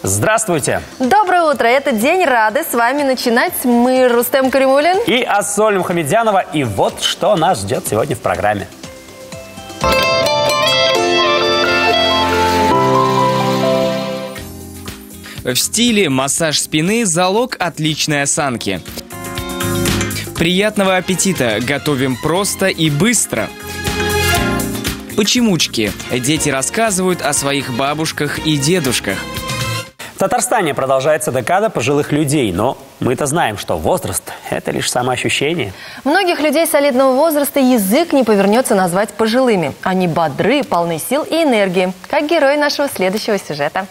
Здравствуйте! Доброе утро! Это День Рады. С вами начинать мы, Рустем Каримулин и Ассоль Мухамедзянова. И вот что нас ждет сегодня в программе. В стиле массаж спины – залог отличной осанки. Приятного аппетита! Готовим просто и быстро. Почемучки. Дети рассказывают о своих бабушках и дедушках. В Татарстане продолжается декада пожилых людей, но мы-то знаем, что возраст – это лишь самоощущение. Многих людей солидного возраста язык не повернется назвать пожилыми. Они бодры, полны сил и энергии, как герои нашего следующего сюжета.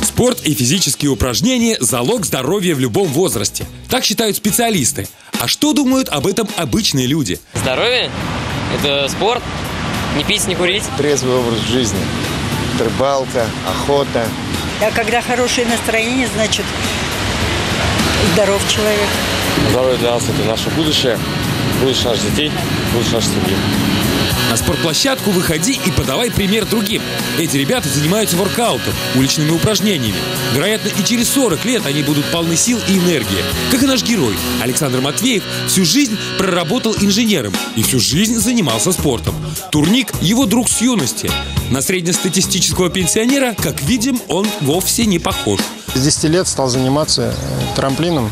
Спорт и физические упражнения – залог здоровья в любом возрасте. Так считают специалисты. А что думают об этом обычные люди? Здоровье – это спорт. Не пить, не курить. Трезвый образ жизни. Рыбалка, охота. А когда хорошее настроение, значит, здоров человек. Здоровье для нас – это наше будущее наших детей, будущее нашей семьи. На спортплощадку выходи и подавай пример другим. Эти ребята занимаются воркаутом, уличными упражнениями. Вероятно, и через 40 лет они будут полны сил и энергии. Как и наш герой Александр Матвеев всю жизнь проработал инженером и всю жизнь занимался спортом. Турник – его друг с юности. На среднестатистического пенсионера, как видим, он вовсе не похож. С 10 лет стал заниматься трамплином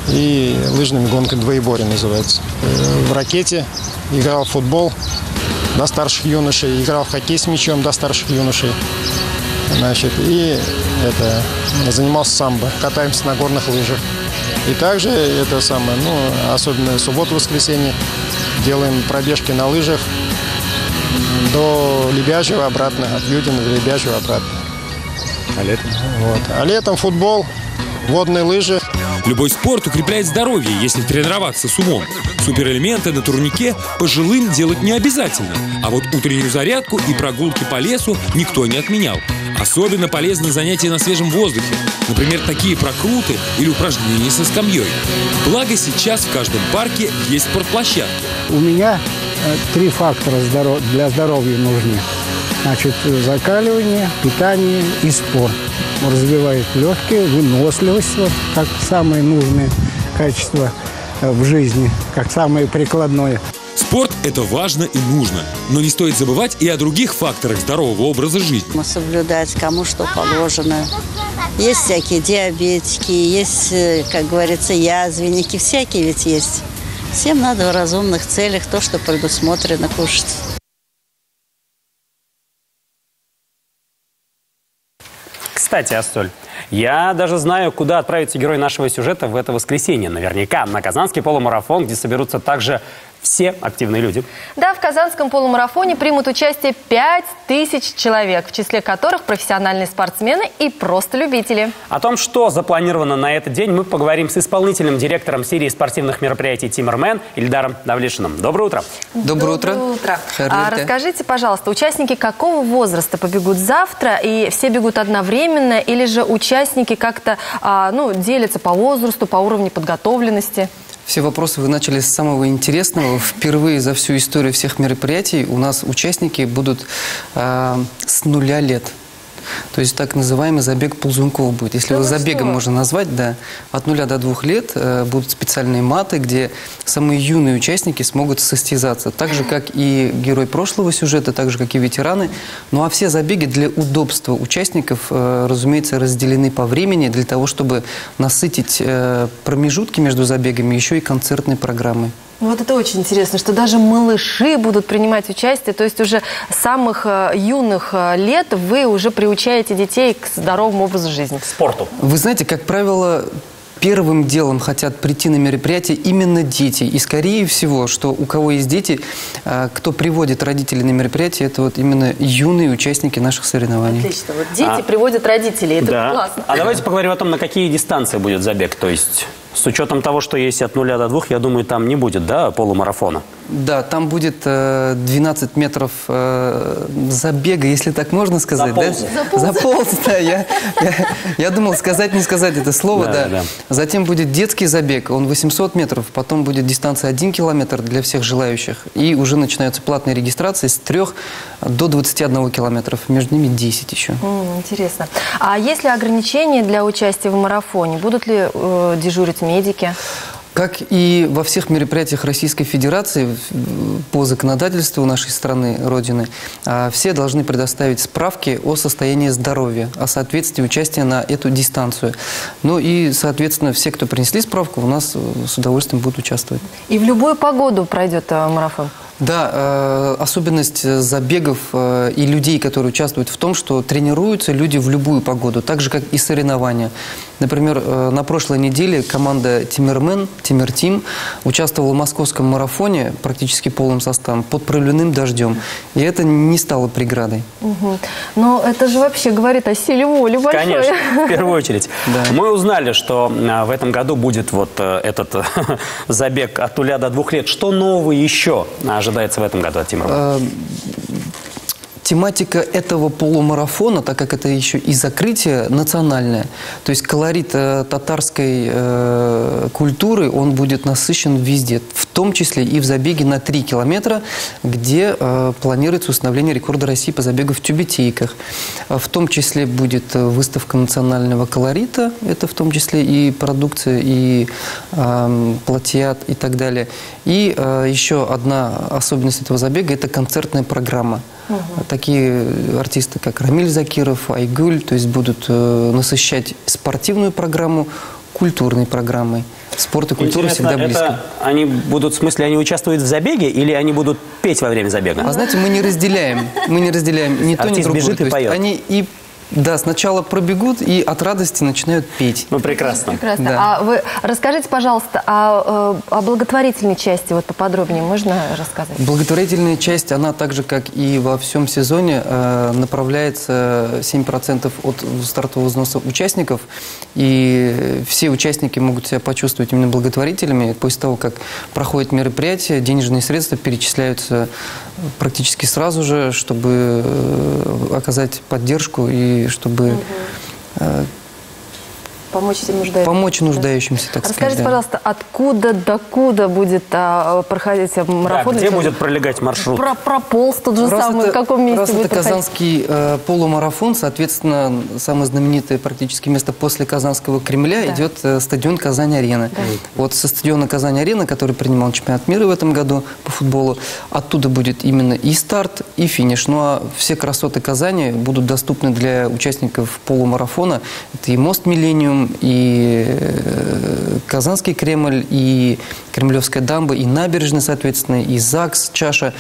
и лыжными гонками, двоеборье называется. В ракете играл в футбол до старших юношей, играл в хоккей с мячом до старших юношей. И занимался самбо, катаемся на горных лыжах. И также особенно субботу-воскресенье, делаем пробежки на лыжах до Лебяжьего обратно, от Юдина до Лебяжьего обратно. А летом? А летом футбол, водные лыжи. Любой спорт укрепляет здоровье, если тренироваться с умом. Суперэлементы на турнике пожилым делать не обязательно. А вот утреннюю зарядку и прогулки по лесу никто не отменял. Особенно полезны занятия на свежем воздухе. Например, такие прокруты или упражнения со скамьей. Благо сейчас в каждом парке есть спортплощадки. У меня 3 фактора для здоровья нужны. Значит, закаливание, питание и спорт. Развивает легкие, выносливость, как самое нужное качество в жизни, как самое прикладное. Спорт – это важно и нужно. Но не стоит забывать и о других факторах здорового образа жизни. Соблюдать, кому что положено. Есть всякие диабетики, есть, как говорится, язвенники, всякие ведь есть. Всем надо в разумных целях то, что предусмотрено, кушать. Кстати, Ассоль, я даже знаю, куда отправится герой нашего сюжета в это воскресенье. Наверняка на Казанский полумарафон, где соберутся также все активные люди. Да, в Казанском полумарафоне примут участие 5000 человек, в числе которых профессиональные спортсмены и просто любители. О том, что запланировано на этот день, мы поговорим с исполнительным директором серии спортивных мероприятий «Тиммермен» Ильдаром Давлетшиным. Доброе утро. Доброе утро. Расскажите, пожалуйста, участники какого возраста побегут завтра? И все бегут одновременно? Или же участники как-то делятся по возрасту, по уровню подготовленности? Все вопросы вы начали с самого интересного. Впервые за всю историю всех мероприятий у нас участники будут с 0 лет. То есть так называемый забег ползунков будет. Если его забегом можно назвать, да. От 0 до 2 лет будут специальные маты, где самые юные участники смогут состязаться. Так же, как и герой прошлого сюжета, так же, как и ветераны. Ну а все забеги для удобства участников, разумеется, разделены по времени, для того, чтобы насытить промежутки между забегами еще и концертной программой. Вот это очень интересно, что даже малыши будут принимать участие, то есть уже с самых юных лет вы уже приучаете детей к здоровому образу жизни. К спорту. Вы знаете, как правило, первым делом хотят прийти на мероприятие именно дети. И скорее всего, что у кого есть дети, кто приводит родителей на мероприятие, это вот именно юные участники наших соревнований. Отлично. Вот дети приводят родителей, это классно. А давайте поговорим о том, на какие дистанции будет забег, то есть С учетом того, что есть от 0 до 2, я думаю, там не будет, да, полумарафона? Да, там будет 12 метров забега, если так можно сказать. Заполз. Да? Заполз, да. Я думал сказать, не сказать это слово, да. Затем будет детский забег, он 800 метров, потом будет дистанция 1 километр для всех желающих. И уже начинаются платные регистрации с 3 до 21 километров, между ними 10 еще. Интересно. А есть ли ограничения для участия в марафоне? Будут ли дежурить медики? Как и во всех мероприятиях Российской Федерации по законодательству нашей страны, Родины, все должны предоставить справки о состоянии здоровья, о соответствии участия на эту дистанцию. Ну и, соответственно, все, кто принесли справку, у нас с удовольствием будут участвовать. И в любую погоду пройдет марафон? Да, особенность забегов и людей, которые участвуют, в том, что тренируются люди в любую погоду, так же, как и соревнования. Например, на прошлой неделе команда Тимир-Тим участвовала в московском марафоне практически полным составом под проливным дождем. И это не стало преградой. Но это же вообще говорит о силе воли большой. Конечно, в первую очередь. Да. Мы узнали, что в этом году будет вот этот забег от 0 до 2 лет. Что нового еще ожидается в этом году от Тимира? Тематика этого полумарафона, так как это еще и закрытие, национальное. То есть колорит татарской культуры, он будет насыщен везде. В том числе и в забеге на 3 километра, где планируется установление рекорда России по забегу в тюбетейках. В том числе будет выставка национального колорита. Это в том числе и продукция, и платьят, и так далее. И еще одна особенность этого забега – это концертная программа. Такие артисты, как Рамиль Закиров, Айгуль, то есть будут насыщать спортивную программу культурной программой. Спорт и культура всегда близко. Это они будут, в смысле, они участвуют в забеге или они будут петь во время забега? А знаете, мы не разделяем ни то, ни другое. Бежит и поет. Они и сначала пробегут и от радости начинают петь. Ну, прекрасно. Прекрасно. Да. А вы расскажите, пожалуйста, о благотворительной части вот поподробнее можно рассказать? Благотворительная часть, она так же, как и во всем сезоне, направляется 7% от стартового взноса участников. И все участники могут себя почувствовать именно благотворителями. После того, как проходит мероприятие, денежные средства перечисляются практически сразу же, чтобы оказать поддержку и чтобы помочь всем нуждающимся. Помочь нуждающимся, так сказать. Расскажите, пожалуйста, откуда докуда будет проходить марафон? Да, где будет пролегать маршрут? Прополз тот же самый, в каком месте раз будет это казанский полумарафон, соответственно, самое знаменитое практически место после Казанского Кремля идет стадион Казань-Арена. Да. Вот со стадиона Казань-Арена, который принимал чемпионат мира в этом году по футболу, оттуда будет именно и старт, и финиш. Ну а все красоты Казани будут доступны для участников полумарафона. Это и мост Миллениум, и Казанский Кремль, и Кремлевская дамба, и набережная, соответственно, и ЗАГС, чаша,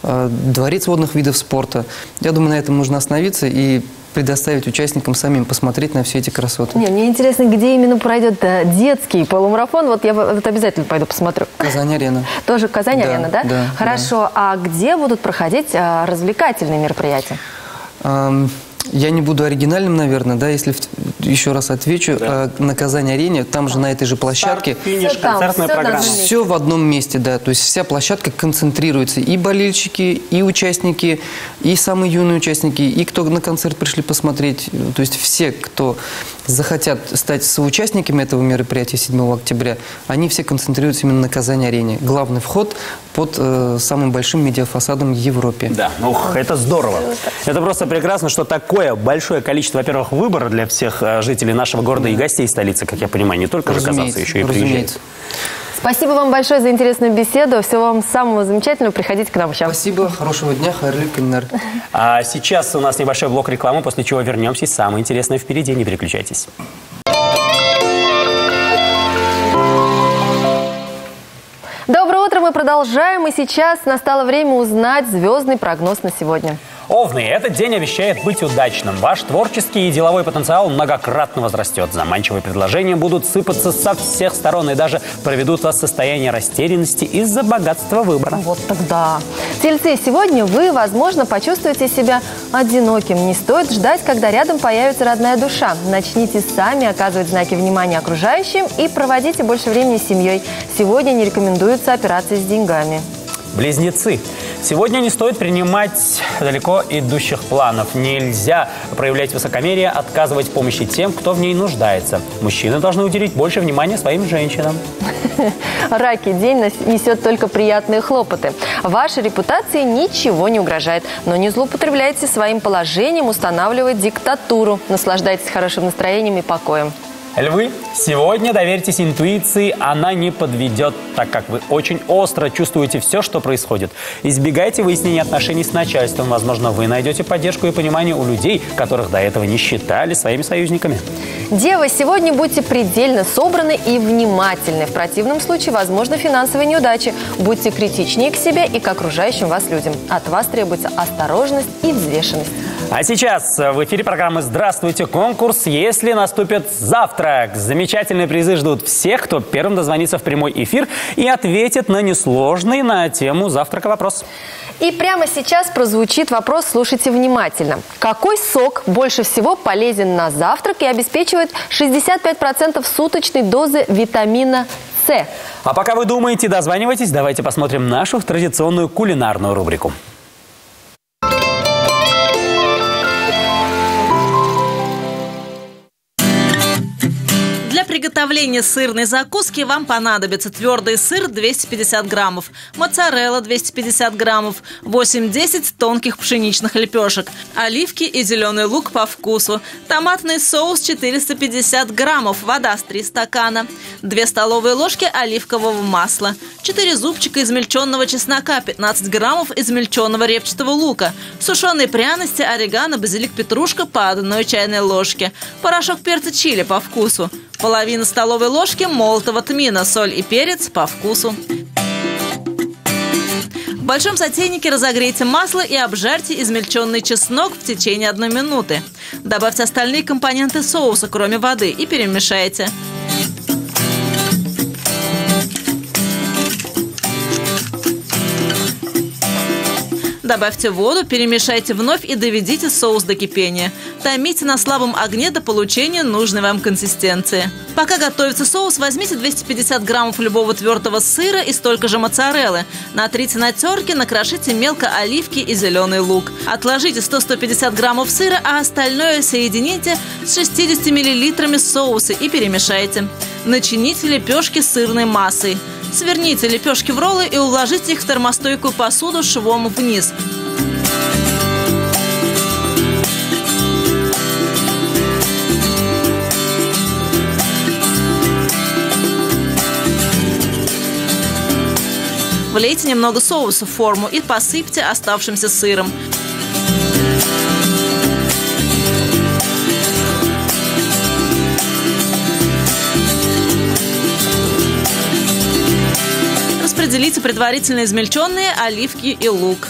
дворец водных видов спорта. Я думаю, на этом нужно остановиться и предоставить участникам самим посмотреть на все эти красоты. Мне интересно, где именно пройдет детский полумарафон. Вот я вот обязательно пойду посмотрю. Казань-Арена. Тоже Казань-Арена, да? Да. Хорошо. Да. А где будут проходить развлекательные мероприятия? Я не буду оригинальным, наверное, да, если еще раз отвечу. На Казань-Арене, там же на этой же площадке. Старт, финиш, концертная программа. Все в одном месте, да. То есть вся площадка концентрируется. И болельщики, и участники, и самые юные участники, и кто на концерт пришли посмотреть. То есть все, кто захотят стать соучастниками этого мероприятия 7 октября, они все концентрируются именно на Казань-Арене. Главный вход под самым большим медиафасадом в Европе. Да, это здорово. Это просто прекрасно, что такое большое количество, во-первых, выбора для всех жителей нашего города и гостей столицы, как я понимаю, не только же казанцы, еще и приезжают. Спасибо вам большое за интересную беседу. Всего вам самого замечательного. Приходите к нам еще. Спасибо. Хорошего дня. Хайрлы Кемнер. А сейчас у нас небольшой блок рекламы, после чего вернемся. Самое интересное впереди. Не переключайтесь. Доброе утро. Мы продолжаем. И сейчас настало время узнать звездный прогноз на сегодня. Овны, этот день обещает быть удачным. Ваш творческий и деловой потенциал многократно возрастет. Заманчивые предложения будут сыпаться со всех сторон и даже проведут вас в состояние растерянности из-за богатства выбора. Вот тогда. Тельцы, сегодня вы, возможно, почувствуете себя одиноким. Не стоит ждать, когда рядом появится родная душа. Начните сами оказывать знаки внимания окружающим и проводите больше времени с семьей. Сегодня не рекомендуются операции с деньгами. Близнецы. Сегодня не стоит принимать далеко идущих планов. Нельзя проявлять высокомерие, отказывать в помощи тем, кто в ней нуждается. Мужчины должны уделить больше внимания своим женщинам. Раки. День несет только приятные хлопоты. Вашей репутации ничего не угрожает. Но не злоупотребляйте своим положением, устанавливая диктатуру. Наслаждайтесь хорошим настроением и покоем. Львы, сегодня доверьтесь интуиции, она не подведет, так как вы очень остро чувствуете все, что происходит. Избегайте выяснения отношений с начальством. Возможно, вы найдете поддержку и понимание у людей, которых до этого не считали своими союзниками. Девы, сегодня будьте предельно собраны и внимательны. В противном случае возможны финансовые неудачи. Будьте критичнее к себе и к окружающим вас людям. От вас требуется осторожность и взвешенность. А сейчас в эфире программы «Здравствуйте, конкурс». Если наступит завтрак, замечательные призы ждут всех, кто первым дозвонится в прямой эфир и ответит на несложный на тему завтрака вопрос. И прямо сейчас прозвучит вопрос, слушайте внимательно. Какой сок больше всего полезен на завтрак и обеспечивает 65% суточной дозы витамина С? А пока вы думаете, дозванивайтесь, давайте посмотрим нашу традиционную кулинарную рубрику. Для приготовления сырной закуски вам понадобится твердый сыр 250 граммов, моцарелла 250 граммов, 8-10 тонких пшеничных лепешек, оливки и зеленый лук по вкусу, томатный соус 450 граммов, вода 3 стакана, 2 столовые ложки оливкового масла, 4 зубчика измельченного чеснока, 15 граммов измельченного репчатого лука, сушеные пряности, орегано, базилик, петрушка по 1 чайной ложке, порошок перца чили по вкусу, половина столовой ложки молотого тмина, соль и перец по вкусу. В большом сотейнике разогрейте масло и обжарьте измельченный чеснок в течение 1 минуты. Добавьте остальные компоненты соуса, кроме воды, и перемешайте. Добавьте воду, перемешайте вновь и доведите соус до кипения. Томите на слабом огне до получения нужной вам консистенции. Пока готовится соус, возьмите 250 граммов любого твердого сыра и столько же моцареллы. Натрите на терке, накрошите мелко оливки и зеленый лук. Отложите 100-150 граммов сыра, а остальное соедините с 60 миллилитрами соуса и перемешайте. Начините лепешки сырной массой. Сверните лепешки в роллы и уложите их в термостойкую посуду швом вниз. Влейте немного соуса в форму и посыпьте оставшимся сыром. Распределите предварительно измельченные оливки и лук.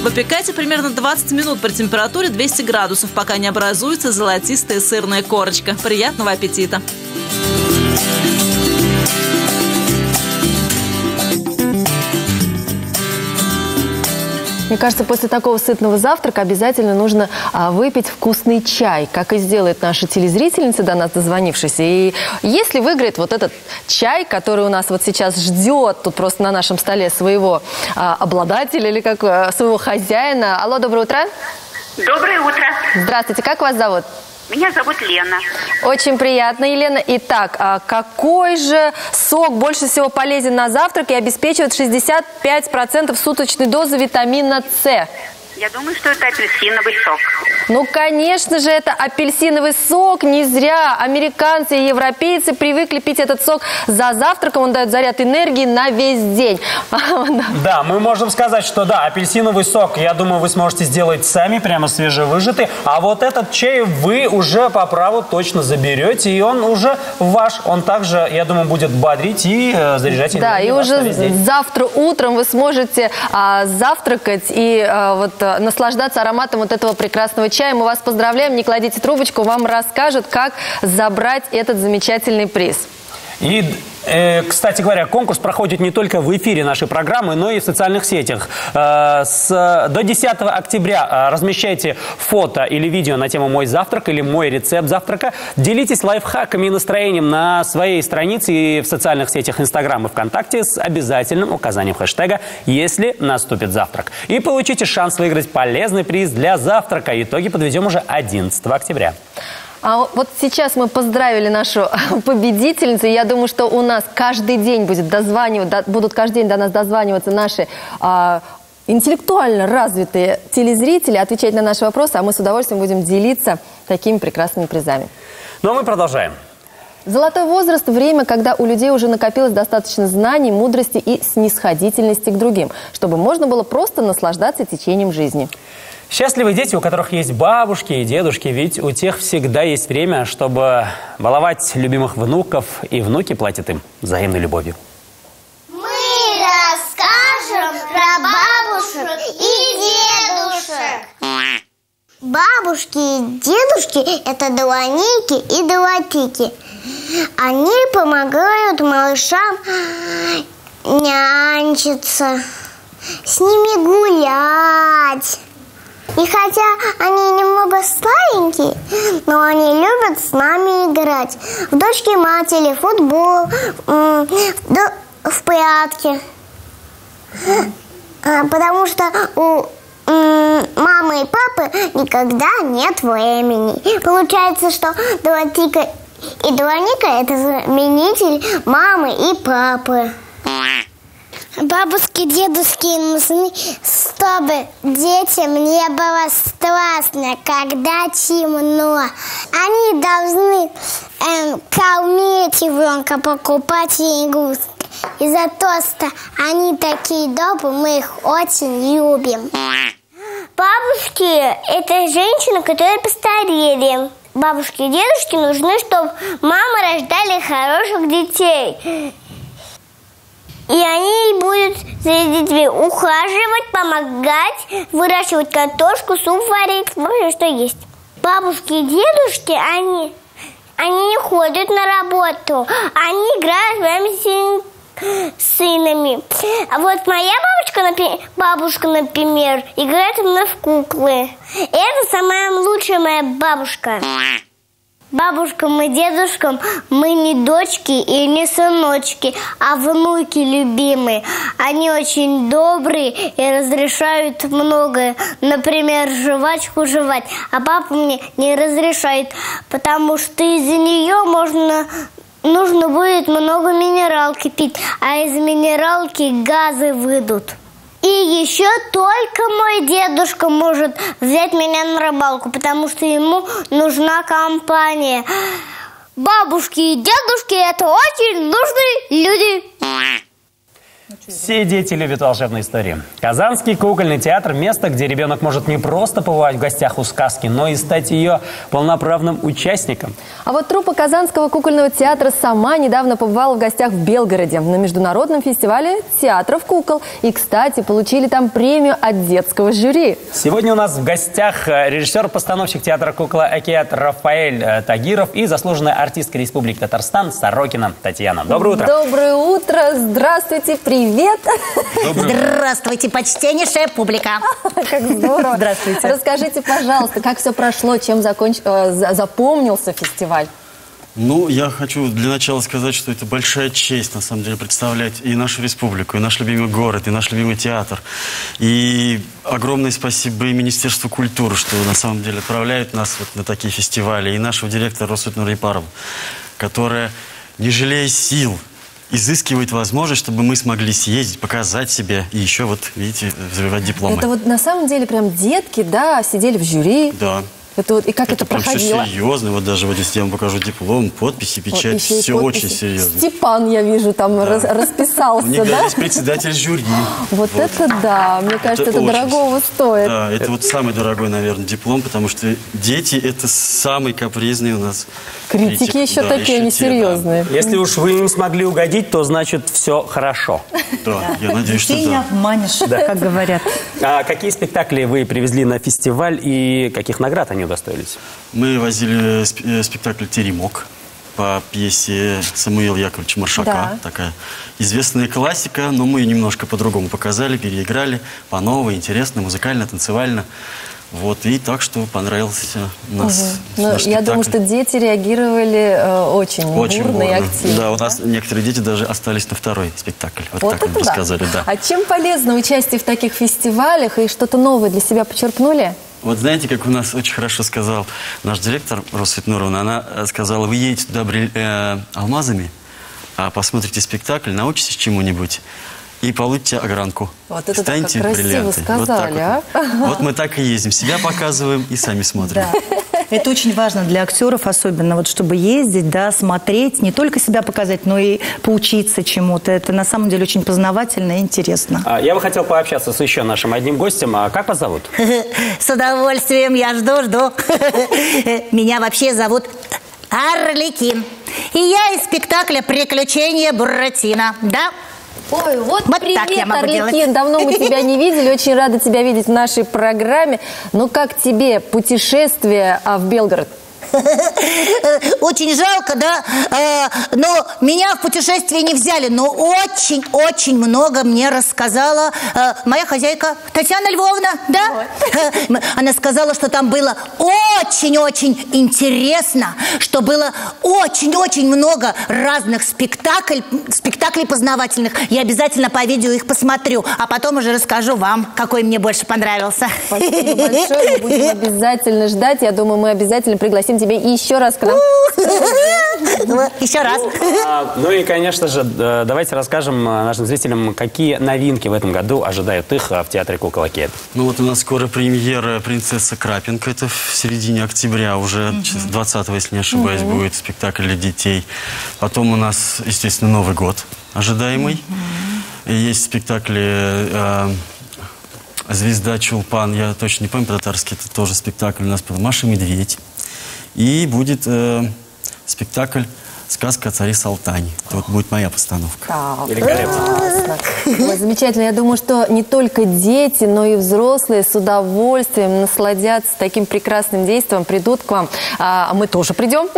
Выпекайте примерно 20 минут при температуре 200 градусов, пока не образуется золотистая сырная корочка. Приятного аппетита! Мне кажется, после такого сытного завтрака обязательно нужно выпить вкусный чай, как и сделает наша телезрительница, до нас дозвонившаяся. И если выиграет вот этот чай, который у нас вот сейчас ждет тут просто на нашем столе своего обладателя или как своего хозяина. Алло, доброе утро. Доброе утро. Здравствуйте, как вас зовут? Меня зовут Лена. Очень приятно, Елена. Итак, какой же сок больше всего полезен на завтрак и обеспечивает 65% суточной дозы витамина С? Я думаю, что это апельсиновый сок. Ну, конечно же, это апельсиновый сок. Не зря американцы и европейцы привыкли пить этот сок за завтраком. Он дает заряд энергии на весь день. Да, мы можем сказать, что да, апельсиновый сок, я думаю, вы сможете сделать сами, прямо свежевыжатый. А вот этот чай вы уже по праву точно заберете, и он уже ваш. Он также, я думаю, будет бодрить и заряжать энергию. Да, и уже завтра утром вы сможете завтракать и наслаждаться ароматом вот этого прекрасного чая. Мы вас поздравляем, не кладите трубочку, вам расскажут, как забрать этот замечательный приз. И Кстати говоря, конкурс проходит не только в эфире нашей программы, но и в социальных сетях. До 10 октября размещайте фото или видео на тему «Мой завтрак» или «Мой рецепт завтрака». Делитесь лайфхаками и настроением на своей странице и в социальных сетях Инстаграм и ВКонтакте с обязательным указанием хэштега «Если наступит завтрак». И получите шанс выиграть полезный приз для завтрака. Итоги подведем уже 11 октября. А вот сейчас мы поздравили нашу победительницу. Я думаю, что у нас каждый день будут каждый день до нас дозваниваться наши интеллектуально развитые телезрители, отвечать на наши вопросы, а мы с удовольствием будем делиться такими прекрасными призами. Ну а мы продолжаем. Золотой возраст – время, когда у людей уже накопилось достаточно знаний, мудрости и снисходительности к другим, чтобы можно было просто наслаждаться течением жизни. Счастливые дети, у которых есть бабушки и дедушки, ведь у тех всегда есть время, чтобы баловать любимых внуков, и внуки платят им взаимной любовью. Мы расскажем про бабушек и дедушек. Бабушки и дедушки – это долонейки и долотики. Они помогают малышам нянчиться, с ними гулять. И хотя они немного старенькие, но они любят с нами играть. В дочки-матери, футбол, в прятки. Потому что у мамы и папы никогда нет времени. Получается, что Долотика и Долоника – это заменитель мамы и папы. Бабушки, дедушки нужны, чтобы детям не было страшно, когда темно. Они должны кормить ребенка, покупать игрушки. И за то, что они такие добрые, мы их очень любим. Бабушки – это женщины, которые постарели. Бабушки и дедушки нужны, чтобы мамы рождали хороших детей. И они будут за детьми ухаживать, помогать, выращивать картошку, суп варить, может, что есть. Бабушки и дедушки, они не ходят на работу, они играют с своими сынами. А вот моя бабушка, например, играет у нас в куклы. Это самая лучшая моя бабушка. Бабушкам и дедушкам мы не дочки и не сыночки, а внуки любимые. Они очень добрые и разрешают многое. Например, жвачку жевать. А папа мне не разрешает, потому что из-за нее нужно будет много минералки пить, а из минералки газы выйдут. И еще только мой дедушка может взять меня на рыбалку, потому что ему нужна компания. Бабушки и дедушки – это очень нужные люди. Все дети любят волшебные истории. Казанский кукольный театр – место, где ребенок может не просто побывать в гостях у сказки, но и стать ее полноправным участником. А вот труппа Казанского кукольного театра сама недавно побывала в гостях в Белгороде на международном фестивале театров кукол. И, кстати, получили там премию от детского жюри. Сегодня у нас в гостях режиссер-постановщик театра кукла «Океат» Рафаэль Тагиров и заслуженная артистка Республики Татарстан Сорокина Татьяна. Доброе утро. Доброе утро. Здравствуйте. Привет. Здравствуйте, почтеннейшая публика. Как здорово. Здравствуйте. Расскажите, пожалуйста, как все прошло, чем запомнился фестиваль? Ну, я хочу для начала сказать, что это большая честь, на самом деле, представлять и нашу республику, и наш любимый город, и наш любимый театр. И огромное спасибо и Министерству культуры, что на самом деле отправляют нас вот на такие фестивали, и нашего директора Росутну Рейпарову, которая, не жалея сил, изыскивает возможность, чтобы мы смогли съездить, показать себя и еще, вот, видите, завоевать дипломы. Это вот на самом деле прям детки, да, сидели в жюри. Да. Это вот, и как это прям проходило? все серьезно. Вот даже вот здесь я вам покажу диплом, подписи, печать. Вот, все очень серьезно. Степан, я вижу, там расписался, У них да? здесь председатель жюри. Вот это да, мне кажется, это дорогого стоит. Да, это вот самый дорогой, наверное, диплом, потому что дети – это самый капризный у нас критики еще такие, они серьезные. Если уж вы не смогли угодить, то значит все хорошо. Да, я надеюсь, что да. Детей не обманешь, как говорят. А какие спектакли вы привезли на фестиваль и каких наград они удостоились? Мы возили спектакль «Теремок». по пьесе Самуила Яковлевича Маршака. Да. Такая известная классика, но мы ее немножко по-другому показали, переиграли, по-новому, интересно, музыкально, танцевально. Вот, и так что понравился нас наш спектакль. Я думаю, что дети реагировали очень бурно и активно. Да, у нас некоторые дети даже остались на второй спектакль. Вот так это бы сказали, да. А чем полезно участие в таких фестивалях и что-то новое для себя почерпнули? Вот знаете, как у нас очень хорошо сказал наш директор Росвет Нуровна, она сказала, вы едете туда алмазами, а посмотрите спектакль, научитесь чему-нибудь и получите огранку. Вот это станьте так красиво бриллианты. сказали, вот Вот мы так и ездим, себя показываем и сами смотрим. Это очень важно для актеров, особенно, вот, чтобы ездить, да, смотреть, не только себя показать, но и поучиться чему-то. Это на самом деле очень познавательно и интересно. Я бы хотел пообщаться с еще нашим одним гостем. Как вас зовут? С удовольствием, я жду. Меня вообще зовут Арлекин. И я из спектакля «Приключения Буратино». Да? Ой, вот привет, так я могу Арлекин. Давно мы тебя не видели, очень рада тебя видеть в нашей программе. Ну, как тебе путешествие в Белгород? Очень жалко, да, но меня в путешествие не взяли, но очень-очень много мне рассказала моя хозяйка Татьяна Львовна, да? Она сказала, что там было очень-очень интересно, что было очень-очень много разных спектаклей познавательных. Я обязательно по видео их посмотрю, а потом уже расскажу вам, какой мне больше понравился. Спасибо большое, мы будем обязательно ждать. Я думаю, мы обязательно пригласим тебя еще раз к нам. Еще раз. Ну и, конечно же, давайте расскажем нашим зрителям, какие новинки в этом году ожидают их в театре «Кукол Оке». Ну вот у нас скоро премьера «Принцесса Крапинка». Это в середине октября, уже 20-го, если не ошибаюсь, будет спектакль для детей. Потом у нас, естественно, Новый год ожидаемый. И есть спектакли «Звезда Чулпан». Я точно не помню по-татарски. Это тоже спектакль у нас был «Маша и Медведь». И будет спектакль «Сказка о царе Салтане». Это вот будет моя постановка. Великолепно. Ой, замечательно. Я думаю, что не только дети, но и взрослые с удовольствием насладятся таким прекрасным действием, придут к вам. А мы тоже придем.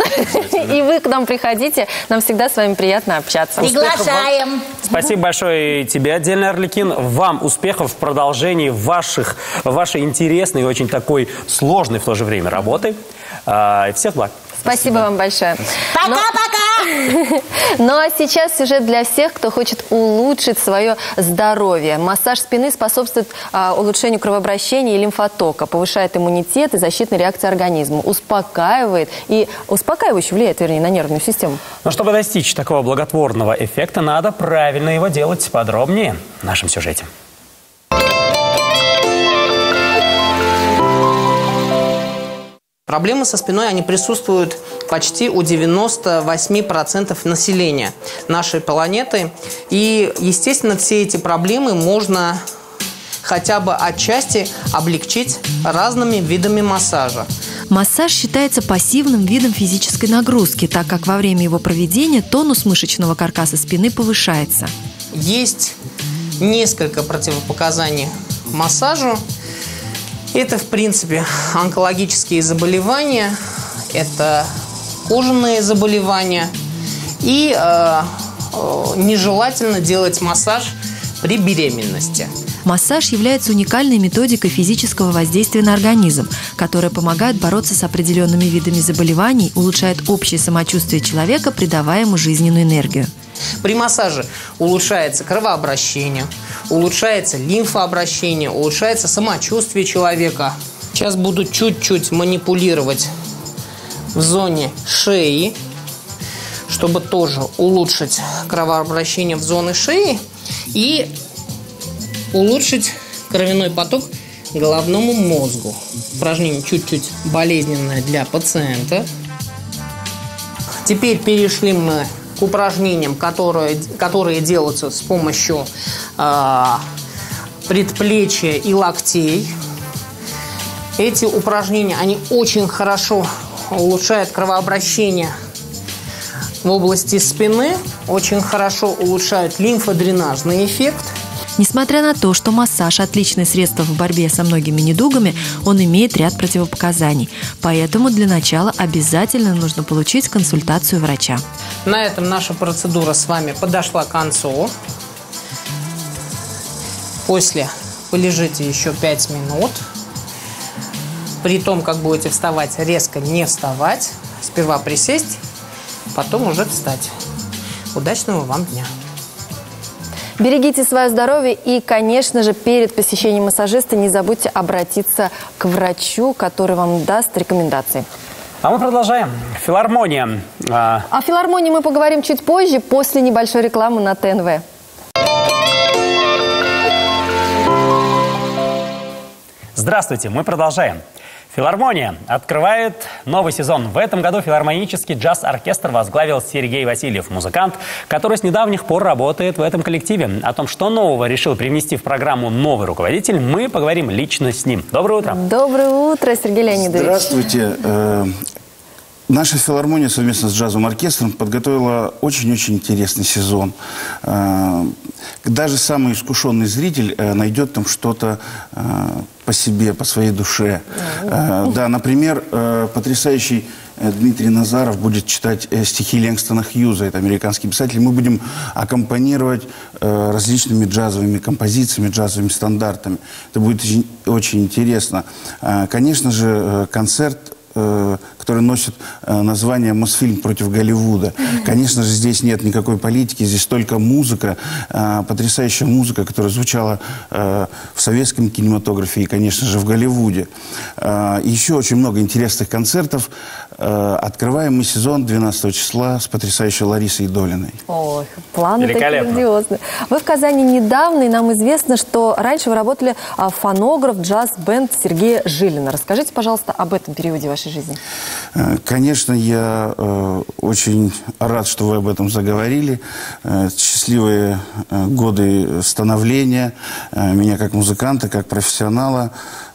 И вы к нам приходите. Нам всегда с вами приятно общаться. Приглашаем. Спасибо большое и тебе отдельно, Арлекин. Вам успехов в продолжении вашей интересной и очень такой сложной в то же время работы. Всех благ. Спасибо вам большое. Пока-пока! Ну а сейчас сюжет для всех, кто хочет улучшить свое здоровье. Массаж спины способствует улучшению кровообращения и лимфотока, повышает иммунитет и защитную реакцию организма, успокаивает и успокаивающе влияет, вернее, на нервную систему. Но чтобы достичь такого благотворного эффекта, надо правильно его делать. Подробнее в нашем сюжете. Проблемы со спиной, они присутствуют почти у 98% населения нашей планеты. И, естественно, все эти проблемы можно хотя бы отчасти облегчить разными видами массажа. Массаж считается пассивным видом физической нагрузки, так как во время его проведения тонус мышечного каркаса спины повышается. Есть несколько противопоказаний массажу. Это, в принципе, онкологические заболевания, это кожаные заболевания. И нежелательно делать массаж при беременности. Массаж является уникальной методикой физического воздействия на организм, которая помогает бороться с определенными видами заболеваний, улучшает общее самочувствие человека, придавая ему жизненную энергию. При массаже улучшается кровообращение, улучшается лимфообращение, улучшается самочувствие человека. Сейчас буду чуть-чуть манипулировать в зоне шеи, чтобы тоже улучшить кровообращение в зоне шеи и улучшить кровяной поток к головному мозгу. Упражнение чуть-чуть болезненное для пациента. Теперь перешли мы к упражнениям, которые делаются с помощью предплечья и локтей. Эти упражнения, они очень хорошо улучшают кровообращение в области спины, очень хорошо улучшают лимфодренажный эффект. Несмотря на то, что массаж – отличное средство в борьбе со многими недугами, он имеет ряд противопоказаний. Поэтому для начала обязательно нужно получить консультацию врача. На этом наша процедура с вами подошла к концу. После полежите еще 5 минут. При том, как будете вставать, резко не вставать. Сперва присесть, потом уже встать. Удачного вам дня! Берегите свое здоровье и, конечно же, перед посещением массажиста не забудьте обратиться к врачу, который вам даст рекомендации. А мы продолжаем. Филармония. О филармонии мы поговорим чуть позже, после небольшой рекламы на ТНВ. Здравствуйте, мы продолжаем. Филармония открывает новый сезон. В этом году филармонический джаз-оркестр возглавил Сергей Васильев, музыкант, который с недавних пор работает в этом коллективе. О том, что нового решил привнести в программу новый руководитель, мы поговорим лично с ним. Доброе утро. Доброе утро, Сергей Леонидович. Здравствуйте. Наша филармония совместно с джазовым оркестром подготовила очень-очень интересный сезон. Даже самый искушенный зритель найдет там что-то по себе, по своей душе. Да, например, потрясающий Дмитрий Назаров будет читать стихи Лэнгстона Хьюза, это американский писатель. Мы будем аккомпанировать различными джазовыми композициями, джазовыми стандартами. Это будет очень интересно. Конечно же, концерт, который носит название «Мосфильм против Голливуда». Конечно же, здесь нет никакой политики, здесь только музыка, потрясающая музыка, которая звучала в советском кинематографе и, конечно же, в Голливуде. Еще очень много интересных концертов. Открываем мы сезон 12 числа с потрясающей Ларисой Долиной. Ой, планы такие грандиозные. Вы в Казани недавно, и нам известно, что раньше вы работали фонограф джаз-бенд Сергея Жилина. Расскажите, пожалуйста, об этом периоде вашей жизни. Конечно, я очень рад, что вы об этом заговорили. Счастливые годы становления меня как музыканта, как профессионала.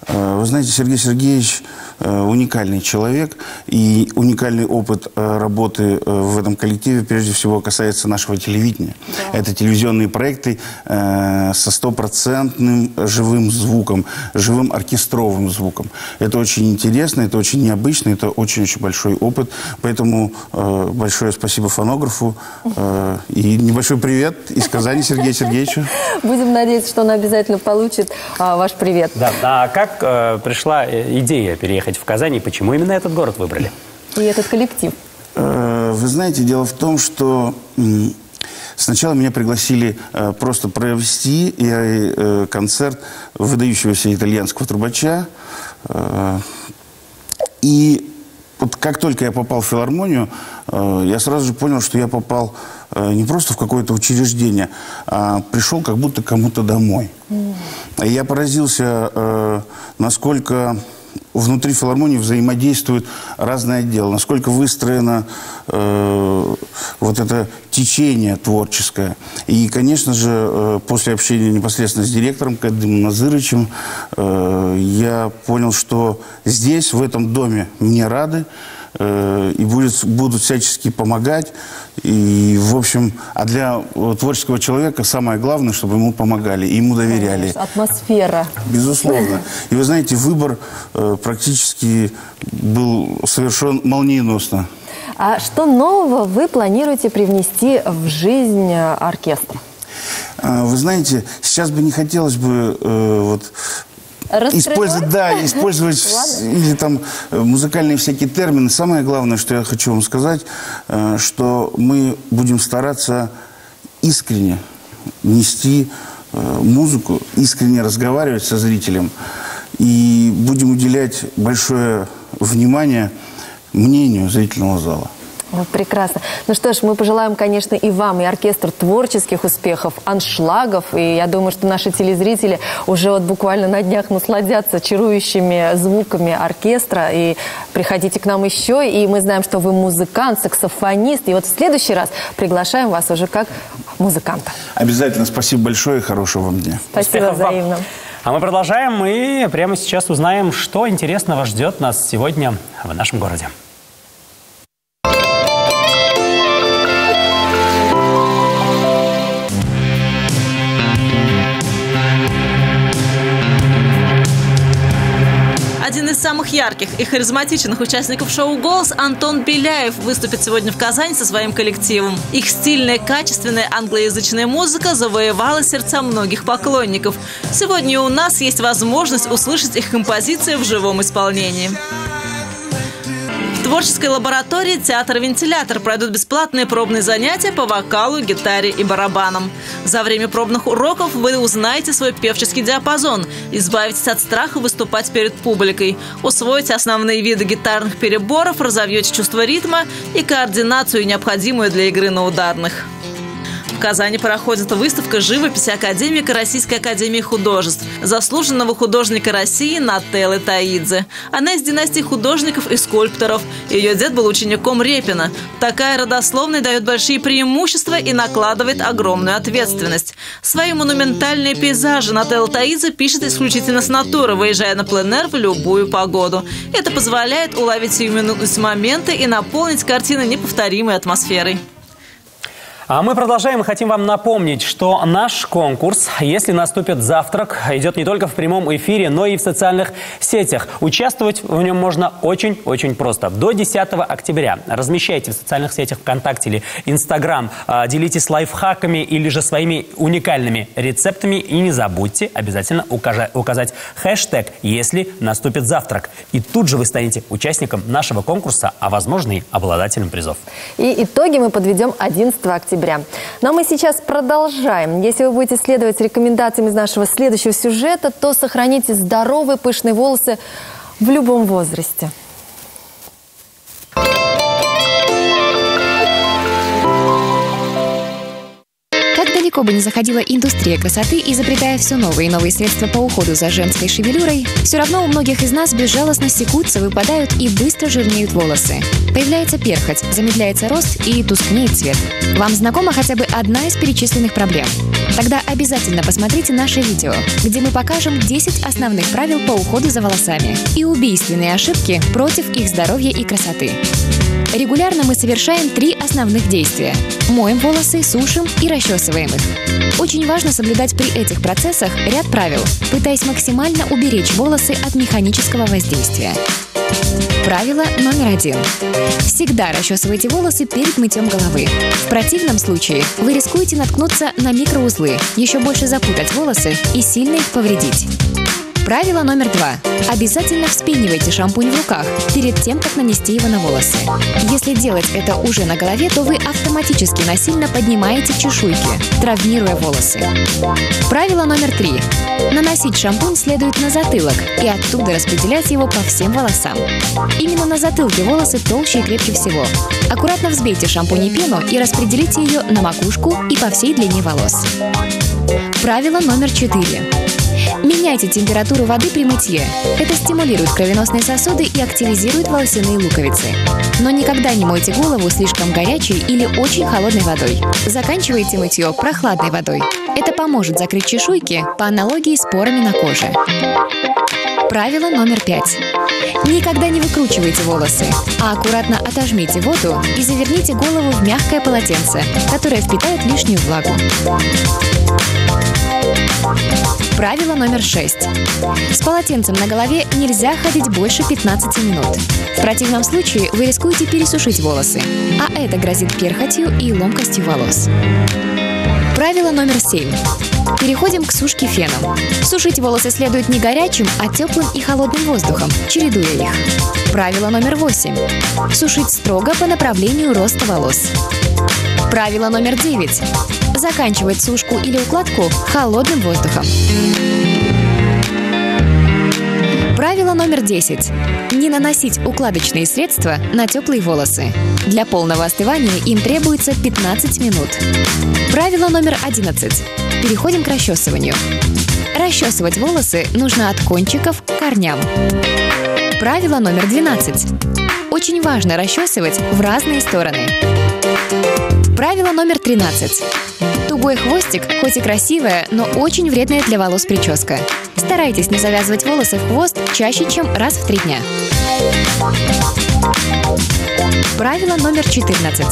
Вы знаете, Сергей Сергеевич уникальный человек, и уникальный опыт работы в этом коллективе прежде всего касается нашего телевидения. Да. Это телевизионные проекты со стопроцентным живым звуком, живым оркестровым звуком. Это очень интересно, это очень необычно, это очень-очень большой опыт. Поэтому большое спасибо фонографу и небольшой привет из Казани Сергею Сергеевичу. Будем надеяться, что он обязательно получит ваш привет. Да. А как пришла идея переехать в Казань, и почему именно этот город выбрали? И этот коллектив? Вы знаете, дело в том, что сначала меня пригласили просто провести концерт выдающегося итальянского трубача. И вот как только я попал в филармонию, я сразу же понял, что я попал не просто в какое-то учреждение, а пришел как будто кому-то домой. И я поразился, насколько внутри филармонии взаимодействуют разные отделы, насколько выстроено вот это течение творческое. И, конечно же, после общения непосредственно с директором Кадымом Назырычем, я понял, что здесь, в этом доме, мне рады, и будут всячески помогать. И, в общем, а для творческого человека самое главное, чтобы ему помогали, и ему доверяли. Атмосфера. Безусловно. И вы знаете, выбор практически был совершен молниеносно. А что нового вы планируете привнести в жизнь оркестра? Вы знаете, сейчас бы не хотелось бы использовать или там музыкальные всякие термины. Самое главное, что я хочу вам сказать, что мы будем стараться искренне нести музыку, искренне разговаривать со зрителем и будем уделять большое внимание мнению зрительного зала. Вот прекрасно. Ну что ж, мы пожелаем, конечно, и вам, и оркестру творческих успехов, аншлагов. И я думаю, что наши телезрители уже вот буквально на днях насладятся чарующими звуками оркестра. И приходите к нам еще. И мы знаем, что вы музыкант, саксофонист. И вот в следующий раз приглашаем вас уже как музыканта. Обязательно. Спасибо большое и хорошего вам дня. Спасибо взаимно. А мы продолжаем и прямо сейчас узнаем, что интересного ждет нас сегодня в нашем городе. самых ярких и харизматичных участников шоу «Голос» Антон Беляев выступит сегодня в Казани со своим коллективом. Их стильная, качественная англоязычная музыка завоевала сердца многих поклонников. Сегодня у нас есть возможность услышать их композиции в живом исполнении. В творческой лаборатории «Театр Вентилятор» пройдут бесплатные пробные занятия по вокалу, гитаре и барабанам. За время пробных уроков вы узнаете свой певческий диапазон, избавитесь от страха выступать перед публикой, усвоите основные виды гитарных переборов, разовьете чувство ритма и координацию, необходимую для игры на ударных. В Казани проходит выставка живописи академика Российской академии художеств, заслуженного художника России Нателлы Таидзе. Она из династии художников и скульпторов. Ее дед был учеником Репина. Такая родословная дает большие преимущества и накладывает огромную ответственность. Свои монументальные пейзажи Нателла Таидзе пишет исключительно с натуры, выезжая на пленэр в любую погоду. Это позволяет уловить сиюминутность момента и наполнить картины неповторимой атмосферой. А мы продолжаем и хотим вам напомнить, что наш конкурс «Если наступит завтрак» идет не только в прямом эфире, но и в социальных сетях. Участвовать в нем можно очень-очень просто. До 10 октября размещайте в социальных сетях ВКонтакте или Инстаграм, делитесь лайфхаками или же своими уникальными рецептами. И не забудьте обязательно указать хэштег «Если наступит завтрак». И тут же вы станете участником нашего конкурса, а возможно и обладателем призов. И итоги мы подведем 11 октября. Но мы сейчас продолжаем. Если вы будете следовать рекомендациям из нашего следующего сюжета, то сохраните здоровые пышные волосы в любом возрасте. Далеко бы не заходила индустрия красоты, изобретая все новые и новые средства по уходу за женской шевелюрой, все равно у многих из нас безжалостно секутся, выпадают и быстро жирнеют волосы. Появляется перхоть, замедляется рост и тускнеет цвет. Вам знакома хотя бы одна из перечисленных проблем? Тогда обязательно посмотрите наше видео, где мы покажем 10 основных правил по уходу за волосами и убийственные ошибки против их здоровья и красоты. Регулярно мы совершаем 3 основных действия. Моем волосы, сушим и расчесываем их. Очень важно соблюдать при этих процессах ряд правил, пытаясь максимально уберечь волосы от механического воздействия. Правило номер 1. Всегда расчесывайте волосы перед мытьем головы. В противном случае вы рискуете наткнуться на микроузлы, еще больше запутать волосы и сильно их повредить. Правило номер 2. Обязательно вспенивайте шампунь в руках перед тем, как нанести его на волосы. Если делать это уже на голове, то вы автоматически насильно поднимаете чешуйки, травмируя волосы. Правило номер 3. Наносить шампунь следует на затылок и оттуда распределять его по всем волосам. Именно на затылке волосы толще и крепче всего. Аккуратно взбейте шампунь и пену и распределите ее на макушку и по всей длине волос. Правило номер 4. Меняйте температуру воды при мытье. Это стимулирует кровеносные сосуды и активизирует волосяные луковицы. Но никогда не мойте голову слишком горячей или очень холодной водой. Заканчивайте мытье прохладной водой. Это поможет закрыть чешуйки по аналогии с порами на коже. Правило номер 5. Никогда не выкручивайте волосы, а аккуратно отожмите воду и заверните голову в мягкое полотенце, которое впитает лишнюю влагу. Правило номер 6. С полотенцем на голове нельзя ходить больше 15 минут. В противном случае вы рискуете пересушить волосы, а это грозит перхотью и ломкостью волос. Правило номер 7. Переходим к сушке феном. Сушить волосы следует не горячим, а теплым и холодным воздухом, чередуя их. Правило номер 8. Сушить строго по направлению роста волос. Правило номер 9. Заканчивать сушку или укладку холодным воздухом. Правило номер 10. Не наносить укладочные средства на теплые волосы. Для полного остывания им требуется 15 минут. Правило номер 11. Переходим к расчесыванию. Расчесывать волосы нужно от кончиков к корням. Правило номер 12. Очень важно расчесывать в разные стороны. Правило номер 13. Тугой хвостик, хоть и красивая, но очень вредная для волос прическа. Старайтесь не завязывать волосы в хвост чаще, чем раз в 3 дня. Правило номер 14.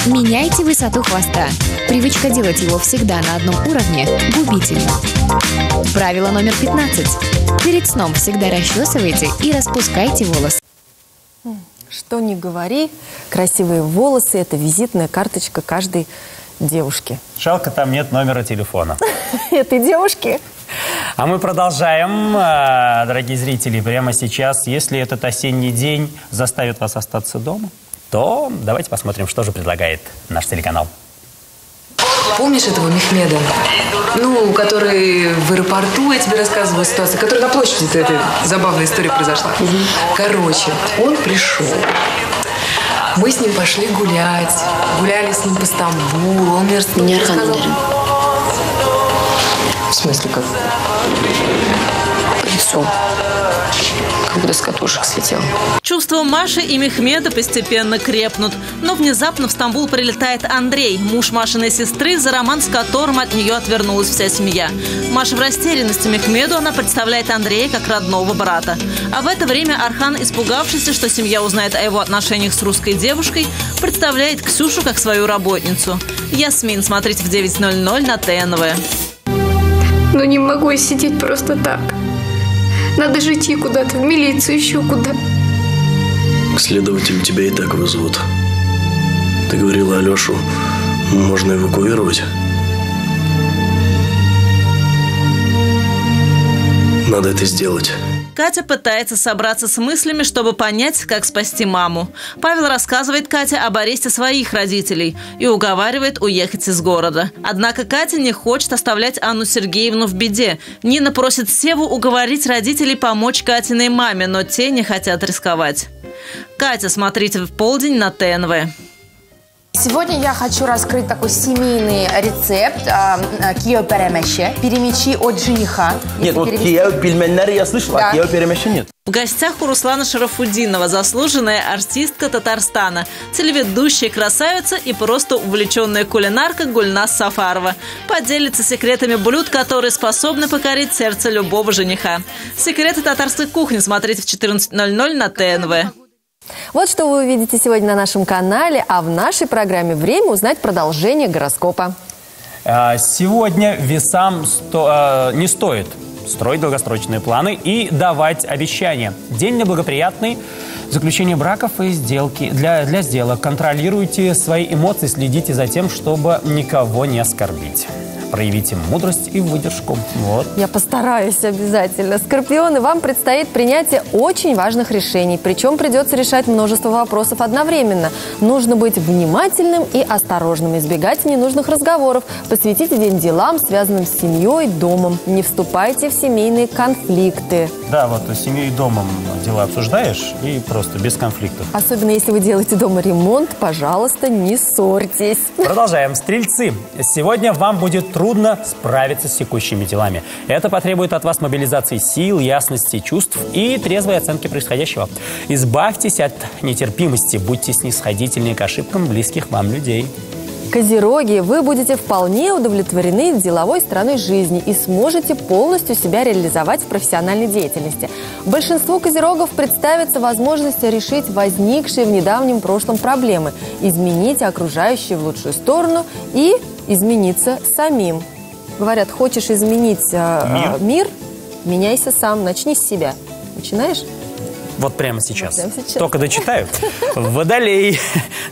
Меняйте высоту хвоста. Привычка делать его всегда на одном уровне губительна. Правило номер 15. Перед сном всегда расчесывайте и распускайте волосы. Что ни говори, красивые волосы – это визитная карточка каждой девушки. Жалко, там нет номера телефона. Этой девушки. А мы продолжаем, дорогие зрители, прямо сейчас. Если этот осенний день заставит вас остаться дома, то давайте посмотрим, что же предлагает наш телеканал. Помнишь этого Мехмеда? Ну, который в аэропорту, я тебе рассказывала ситуацию, который на площади, эта забавная история произошла. Короче, он пришел. Мы с ним пошли гулять. Гуляли с ним по Стамбулу. Он мне рассказал. В смысле как? По лицу. Как будто с катушек слетел. Чувства Маши и Мехмеда постепенно крепнут. Но внезапно в Стамбул прилетает Андрей, муж Машиной сестры, за роман с которым от нее отвернулась вся семья. Маша в растерянности. Мехмеду она представляет Андрея как родного брата. А в это время Архан, испугавшийся, что семья узнает о его отношениях с русской девушкой, представляет Ксюшу как свою работницу. Ясмин, смотрите в 9:00 на ТНВ. Но не могу я сидеть просто так. Надо же идти куда-то, в милицию, еще куда. К следователю тебя и так вызовут. Ты говорила Алешу, можно эвакуировать? Надо это сделать. Катя пытается собраться с мыслями, чтобы понять, как спасти маму. Павел рассказывает Кате об аресте своих родителей и уговаривает уехать из города. Однако Катя не хочет оставлять Анну Сергеевну в беде. Нина просит Севу уговорить родителей помочь Катиной маме, но те не хотят рисковать. Катя, смотрите в полдень на ТНВ. Сегодня я хочу раскрыть такой семейный рецепт кио перемеши, перемечи от жениха. Нет, вот кио пельменер я слышал, а кио перемеши нет. В гостях у Руслана Шарафуддинова, заслуженная артистка Татарстана, телеведущая красавица и просто увлеченная кулинарка Гульназ Сафарова. Поделится секретами блюд, которые способны покорить сердце любого жениха. Секреты татарской кухни смотрите в 14:00 на ТНВ. Вот что вы увидите сегодня на нашем канале, а в нашей программе время узнать продолжение гороскопа. Сегодня весам не стоит строить долгосрочные планы и давать обещания. День неблагоприятный. Заключение браков и сделки для сделок. Контролируйте свои эмоции, следите за тем, чтобы никого не оскорбить. Проявите мудрость и выдержку. Вот. Я постараюсь обязательно. Скорпионы, вам предстоит принятие очень важных решений. Причем придется решать множество вопросов одновременно. Нужно быть внимательным и осторожным. Избегайте ненужных разговоров. Посвятите день делам, связанным с семьей, домом. Не вступайте в семейные конфликты. Да, вот с семьей и домом дела обсуждаешь и просто без конфликтов. Особенно если вы делаете дома ремонт, пожалуйста, не ссорьтесь. Продолжаем. Стрельцы. Сегодня вам будет трудно справиться с текущими делами. Это потребует от вас мобилизации сил, ясности чувств и трезвой оценки происходящего. Избавьтесь от нетерпимости, будьте снисходительны к ошибкам близких вам людей. Козероги, вы будете вполне удовлетворены деловой стороной жизни и сможете полностью себя реализовать в профессиональной деятельности. Большинству козерогов представится возможность решить возникшие в недавнем прошлом проблемы, изменить окружающие в лучшую сторону и измениться самим. Говорят, хочешь изменить мир, меняйся сам, начни с себя. Начинаешь? Вот прямо сейчас. Только дочитаю. Водолей.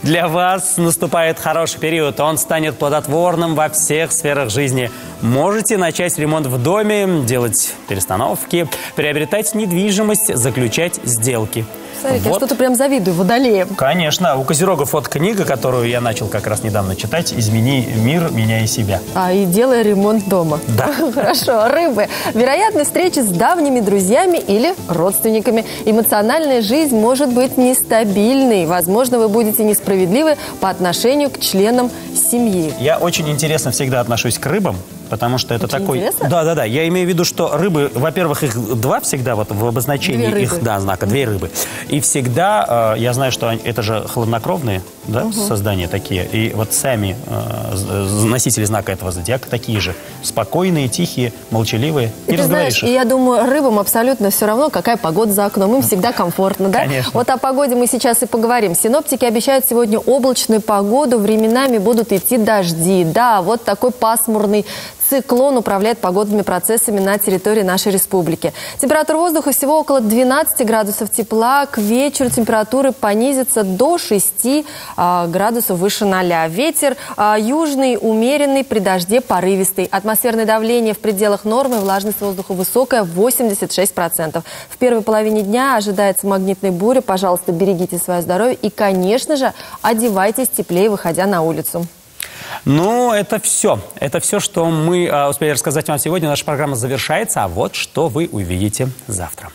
Для вас наступает хороший период. Он станет плодотворным во всех сферах жизни. Можете начать ремонт в доме, делать перестановки, приобретать недвижимость, заключать сделки. Смотрите, вот. Я что-то прям завидую водолеям. Конечно. У козерогов вот книга, которую я начал как раз недавно читать. «Измени мир, меняй себя». И делай ремонт дома. Да. Хорошо. Рыбы. Вероятно, встречи с давними друзьями или родственниками. Эмоциональная жизнь может быть нестабильной. Возможно, вы будете несправедливы по отношению к членам семьи. Я очень интересно всегда отношусь к рыбам. Потому что это очень такой... Интересно? Да. Я имею в виду, что рыбы, во-первых, их два всегда вот в обозначении их знака. Две рыбы. И всегда, я знаю, что это же хладнокровные. да, создания такие. И вот сами носители знака этого зодиака такие же. Спокойные, тихие, молчаливые. И ты знаешь, и я думаю, рыбам абсолютно все равно, какая погода за окном. Им всегда комфортно, да? Конечно. Вот о погоде мы сейчас и поговорим. Синоптики обещают сегодня облачную погоду. Временами будут идти дожди. Да, вот такой пасмурный циклон управляет погодными процессами на территории нашей республики. Температура воздуха всего около 12 градусов тепла. К вечеру температуры понизится до 6 градусов выше 0. Ветер южный, умеренный, при дожде порывистый. Атмосферное давление в пределах нормы, влажность воздуха высокая, 86%. В первой половине дня ожидается магнитная буря. Пожалуйста, берегите свое здоровье и, конечно же, одевайтесь теплее, выходя на улицу. Ну, это все. Это все, что мы успели рассказать вам сегодня. Наша программа завершается, а вот что вы увидите завтра.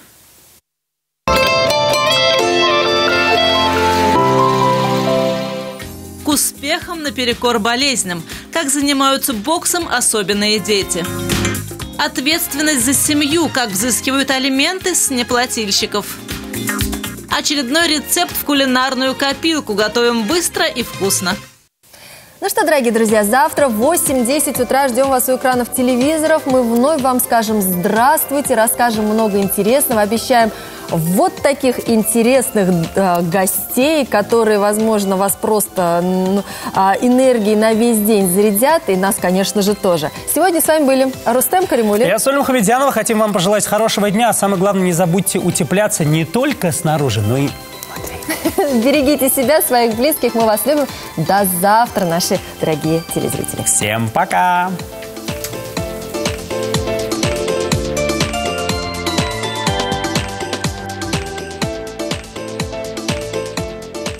К успехам наперекор болезням. Как занимаются боксом особенные дети. Ответственность за семью. Как взыскивают алименты с неплательщиков. Очередной рецепт в кулинарную копилку. Готовим быстро и вкусно. Ну что, дорогие друзья, завтра в 8-10 утра ждем вас у экранов телевизоров. Мы вновь вам скажем здравствуйте, расскажем много интересного. Обещаем вот таких интересных гостей, которые, возможно, вас просто энергией на весь день зарядят. И нас, конечно же, тоже. Сегодня с вами были Рустем Каримулин. Я Соль Мухамедянова. Хотим вам пожелать хорошего дня. А самое главное, не забудьте утепляться не только снаружи, но и берегите себя, своих близких. Мы вас любим. До завтра, наши дорогие телезрители. Всем пока!